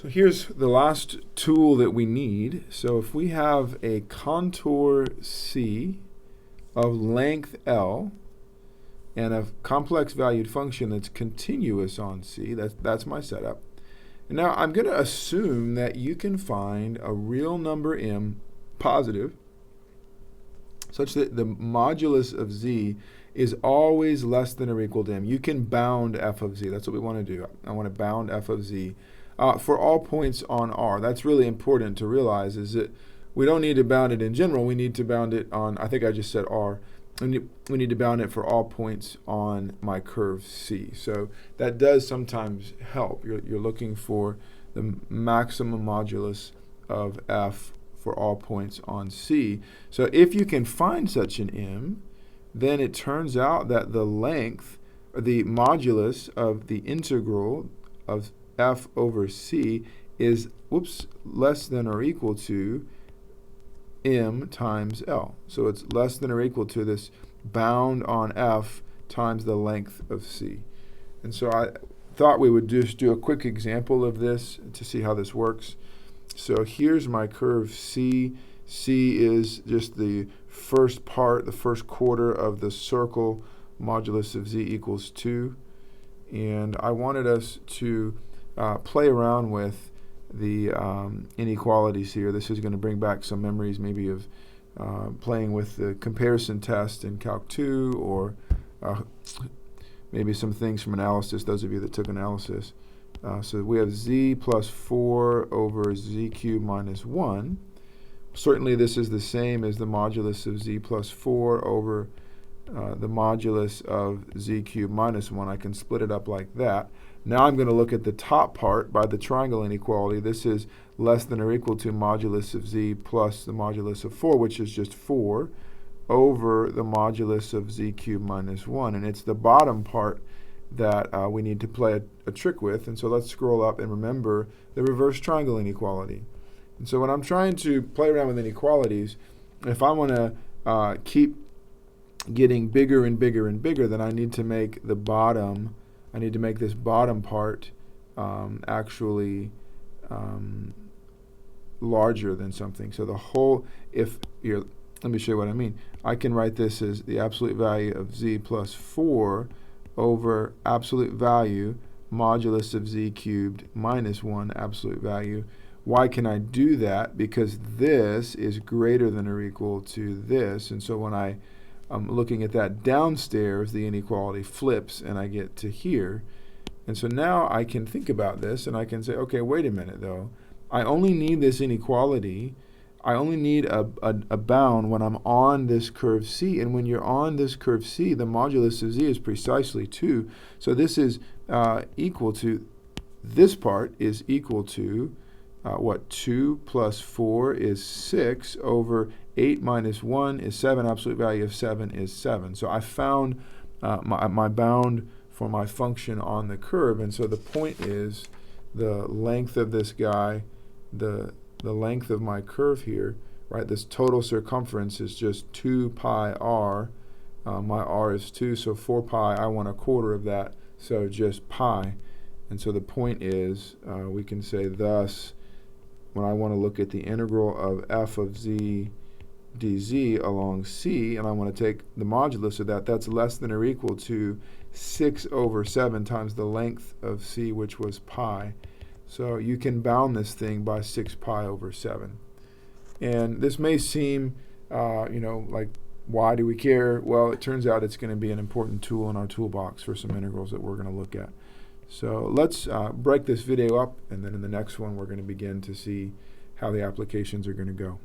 So here's the last tool that we need. So if we have a contour C of length L and a complex valued function that's continuous on C, that's my setup. And now I'm going to assume that you can find a real number m positive such that the modulus of z is always less than or equal to m. You can bound f of z. That's what we want to do. I want to bound f of z for all points on R. That's really important to realize, is that we don't need to bound it in general. We need to bound it on, I think I just said R. And we need to bound it for all points on my curve C. So that does sometimes help. You're looking for the maximum modulus of f for all points on C. So if you can find such an m, then it turns out that the length, or the modulus of the integral of f over C is, less than or equal to m times L. So it's less than or equal to this bound on f times the length of C. And so I thought we would just do a quick example of this to see how this works. So here's my curve C. C is just the first part, the first quarter of the circle, modulus of z equals 2. And I wanted us to play around with the inequalities here. This is going to bring back some memories maybe of playing with the comparison test in Calc 2, or maybe some things from analysis, those of you that took analysis. So we have z plus 4 over z cubed minus 1. Certainly this is the same as the modulus of z plus 4 over the modulus of z cubed minus 1. I can split it up like that. Now I'm going to look at the top part by the triangle inequality. This is less than or equal to modulus of z plus the modulus of 4, which is just 4, over the modulus of z cubed minus 1. And it's the bottom part that we need to play a trick with. And so let's scroll up and remember the reverse triangle inequality. And so when I'm trying to play around with inequalities, if I want to keep getting bigger and bigger and bigger, then I need to make the bottom, I need to make this bottom part actually larger than something. So the whole, here, let me show you what I mean. I can write this as the absolute value of z plus 4 over absolute value modulus of z cubed minus 1 absolute value. Why can I do that? Because this is greater than or equal to this. And so when I'm looking at that downstairs, the inequality flips and I get to here. And so now I can think about this and I can say, okay, wait a minute though. I only need this inequality. I only need a bound when I'm on this curve C. And when you're on this curve C, the modulus of z is precisely 2. So this is equal to, this part is equal to, 2 plus 4 is 6 over 8 minus 1 is 7. Absolute value of 7 is 7. So I found my bound for my function on the curve. And so the point is the length of this guy, the length of my curve here, right? This total circumference is just 2 pi r. My r is 2, so 4 pi, I want a quarter of that, so just pi. And so the point is, we can say thus, when I want to look at the integral of f of z dz along C, and I want to take the modulus of that, that's less than or equal to 6 over 7 times the length of C, which was pi. So you can bound this thing by 6 pi over 7. And this may seem, like, why do we care? Well, it turns out it's going to be an important tool in our toolbox for some integrals that we're going to look at. So let's break this video up, and then in the next one we're going to begin to see how the applications are going to go.